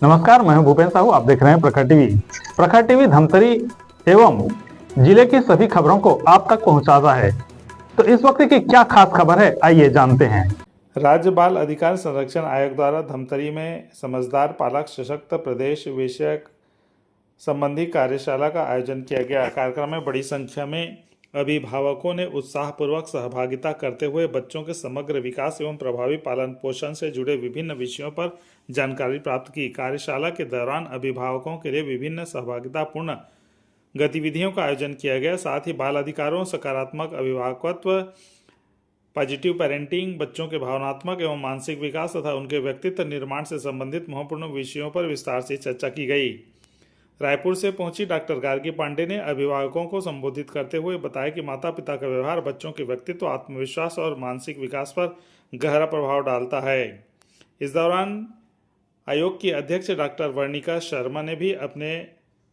नमस्कार, मैं हूं भूपेन साहू। आप देख रहे हैं प्रखर टीवी। प्रखर टीवी धमतरी एवं जिले की सभी खबरों को आप तक पहुंचाता है। तो इस वक्त की क्या खास खबर है, आइए जानते हैं। राज्य बाल अधिकार संरक्षण आयोग द्वारा धमतरी में समझदार पालक सशक्त प्रदेश विषयक संबंधी कार्यशाला का आयोजन किया गया। कार्यक्रम में बड़ी संख्या में अभिभावकों ने उत्साहपूर्वक सहभागिता करते हुए बच्चों के समग्र विकास एवं प्रभावी पालन पोषण से जुड़े विभिन्न विषयों पर जानकारी प्राप्त की। कार्यशाला के दौरान अभिभावकों के लिए विभिन्न सहभागितापूर्ण गतिविधियों का आयोजन किया गया। साथ ही बाल अधिकारों, सकारात्मक अभिभावकत्व, पॉजिटिव पेरेंटिंग, बच्चों के भावनात्मक एवं मानसिक विकास तथा उनके व्यक्तित्व निर्माण से संबंधित महत्वपूर्ण विषयों पर विस्तार से चर्चा की गई। रायपुर से पहुंची डॉक्टर गार्गी पांडे ने अभिभावकों को संबोधित करते हुए बताया कि माता पिता का व्यवहार बच्चों के व्यक्तित्व, आत्मविश्वास और मानसिक विकास पर गहरा प्रभाव डालता है। इस दौरान आयोग की अध्यक्ष डॉक्टर वर्णिका शर्मा ने भी अपने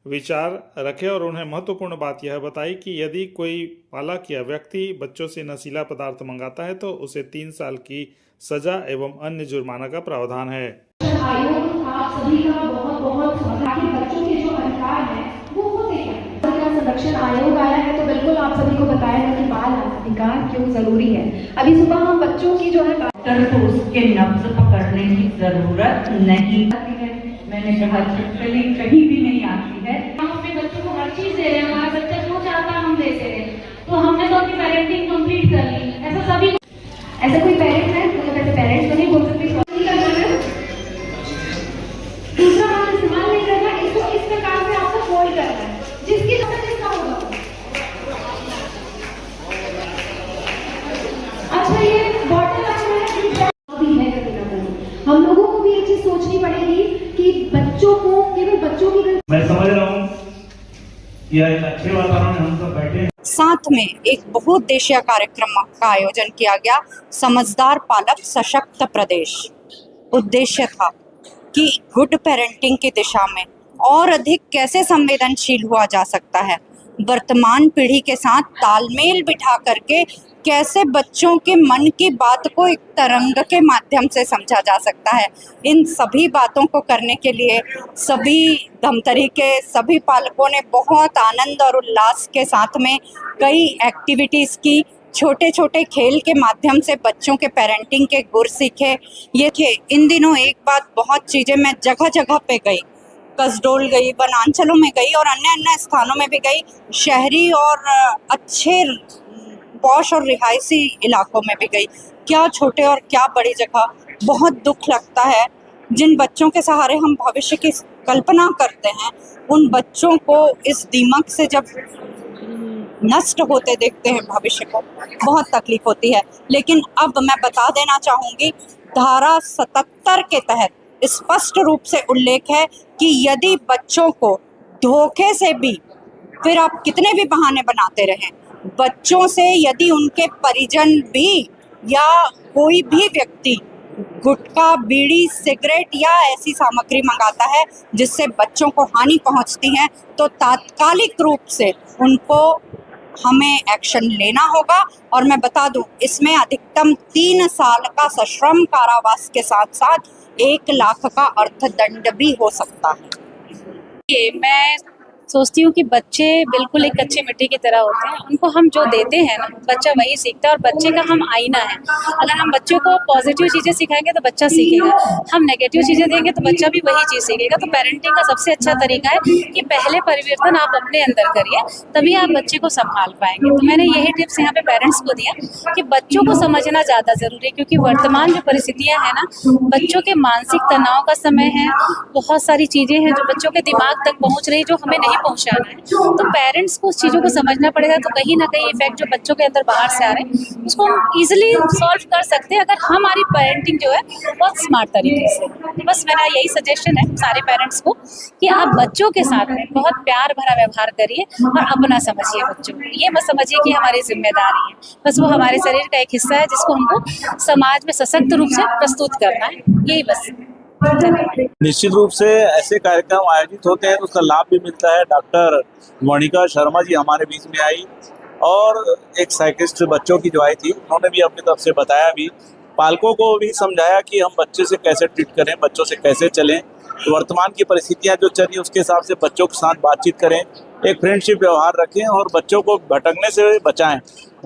विचार रखे और उन्हें महत्वपूर्ण बात यह बताई कि यदि कोई पालक या व्यक्ति बच्चों से नशीला पदार्थ मंगाता है तो उसे 3 साल की सजा एवं अन्य जुर्माना का प्रावधान है। आयोग आप सभी का बहुत ताकि बच्चों के जो अधिकार हैं वो होते हैं। अधिकार संरक्षण आयोग आया है तो बिल्कुल आप सभी को बताएगा कि बाल अधिकार क्यों जरूरी है। अभी सुबह हम बच्चों की जो है तो उसके नब्ज पकड़ने की जरूरत नहीं है। मैंने कहा छिपकली कहीं भी नहीं आती है। हम अपने बच्चों को हर चीज दे रहे हैं, हमारा बच्चा जो चाहता है हम दे रहे हैं, तो हमने तो अपनी पेरेंटिंग कंप्लीट कर ली। ऐसा कोई पेरेंट्स है मतलब ऐसे पेरेंट्स तो नहीं बोल सकते दूसरा हाथ इस्तेमाल नहीं करना, इसको इस प्रकार से आपको फोल्ड करना है जिसकी वजह से क्या होगा। अच्छा, ये बॉटल भी है कहीं ना कहीं हम लोगों को भी एक चीज सोचनी पड़ेगी कि बच्चों को केवल बच्चों की मैं समझ रहा हूँ यह एक अच्छे वातावरण में हम सब बैठे हैं। साथ में एक बहुउद्देशीय कार्यक्रम का आयोजन किया गया, समझदार पालक सशक्त प्रदेश। उद्देश्य था कि गुड पेरेंटिंग की दिशा में और अधिक कैसे संवेदनशील हुआ जा सकता है, वर्तमान पीढ़ी के साथ तालमेल बिठा करके कैसे बच्चों के मन की बात को एक तरंग के माध्यम से समझा जा सकता है। इन सभी बातों को करने के लिए सभी धमतरी के सभी पालकों ने बहुत आनंद और उल्लास के साथ में कई एक्टिविटीज़ की, छोटे छोटे खेल के माध्यम से बच्चों के पेरेंटिंग के गुर सीखे। ये थे इन दिनों एक बात, बहुत चीज़ें मैं जगह जगह पे गई, कसडोल गई, वनांचलों में गई और अन्य अन्य स्थानों में भी गई, शहरी और अच्छे पॉश और रिहायशी इलाकों में भी गई। क्या छोटे और क्या बड़ी जगह, बहुत दुख लगता है जिन बच्चों के सहारे हम भविष्य की कल्पना करते हैं, उन बच्चों को इस दीमक से जब नष्ट होते देखते हैं भविष्य को, बहुत तकलीफ होती है। लेकिन अब मैं बता देना चाहूँगी, धारा 77 के तहत स्पष्ट रूप से उल्लेख है कि यदि बच्चों को धोखे से भी, फिर आप कितने भी बहाने बनाते रहें, बच्चों से यदि उनके परिजन भी या कोई भी व्यक्ति गुटखा, बीड़ी, सिगरेट या ऐसी सामग्री मंगाता है जिससे बच्चों को हानि पहुंचती है, तो तात्कालिक रूप से उनको हमें एक्शन लेना होगा। और मैं बता दूं, इसमें अधिकतम 3 साल का सश्रम कारावास के साथ साथ 1 लाख का अर्थदंड भी हो सकता है। मैं सोचती हूँ कि बच्चे बिल्कुल एक कच्ची मिट्टी की तरह होते हैं। उनको हम जो देते हैं ना, बच्चा वही सीखता है और बच्चे का हम आईना है। अगर हम बच्चों को पॉजिटिव चीज़ें सिखाएंगे तो बच्चा सीखेगा, हम नेगेटिव चीज़ें देंगे तो बच्चा भी वही चीज़ सीखेगा। तो पेरेंटिंग का सबसे अच्छा तरीका है कि पहले परिवर्तन आप अपने अंदर करिए, तभी आप बच्चे को संभाल पाएंगे। तो मैंने यही टिप्स यहाँ पे पेरेंट्स को दिया कि बच्चों को समझना ज़्यादा ज़रूरी है, क्योंकि वर्तमान जो परिस्थितियाँ हैं ना, बच्चों के मानसिक तनाव का समय है, बहुत सारी चीज़ें हैं जो बच्चों के दिमाग तक पहुँच रही, जो हमें नहीं पहुंचाना है। तो पेरेंट्स को उस चीज़ों को समझना पड़ेगा। तो कहीं ना कहीं इफेक्ट जो बच्चों के अंदर बाहर से आ रहे हैं उसको हम इजीली सॉल्व कर सकते हैं अगर हमारी पेरेंटिंग जो है बहुत स्मार्ट तरीके से। तो बस मेरा यही सजेशन है सारे पेरेंट्स को कि आप बच्चों के साथ में बहुत प्यार भरा व्यवहार करिए और अपना समझिए बच्चों को। ये मत समझिए कि हमारी जिम्मेदारी है, बस वो हमारे शरीर का एक हिस्सा है जिसको हमको समाज में सशक्त रूप से प्रस्तुत करना है। यही बस। निश्चित रूप से ऐसे कार्यक्रम आयोजित होते हैं तो उसका लाभ भी मिलता है। डॉक्टर वर्णिका शर्मा जी हमारे बीच में आई और एक साइकिस्ट बच्चों की जो आई थी, उन्होंने भी अपनी तरफ से बताया भी, पालकों को भी समझाया कि हम बच्चे से कैसे ट्रीट करें, बच्चों से कैसे चलें, वर्तमान की परिस्थितियां जो चल रही है उसके हिसाब से बच्चों के साथ बातचीत करें, एक फ्रेंडशिप व्यवहार रखें और बच्चों को भटकने से बचाएं।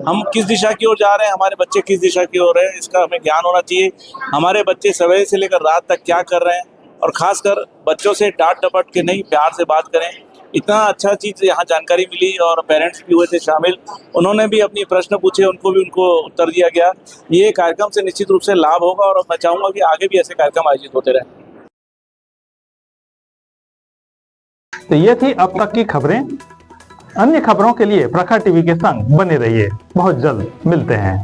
हम किस दिशा की ओर जा रहे हैं, हमारे बच्चे किस दिशा की ओर हैं, इसका हमें ज्ञान होना चाहिए। हमारे बच्चे सवेरे से लेकर रात तक क्या कर रहे हैं, और खासकर बच्चों से डांट डपट के नहीं, प्यार से बात करें। इतना अच्छा चीज़ यहाँ जानकारी मिली और पेरेंट्स भी हुए थे शामिल, उन्होंने भी अपनी प्रश्न पूछे, उनको उत्तर दिया गया। ये कार्यक्रम से निश्चित रूप से लाभ होगा और मैं चाहूँगा कि आगे भी ऐसे कार्यक्रम आयोजित होते रहें। तो ये थी अब तक की खबरें। अन्य खबरों के लिए प्रखर टीवी के संग बने रहिए। बहुत जल्द मिलते हैं।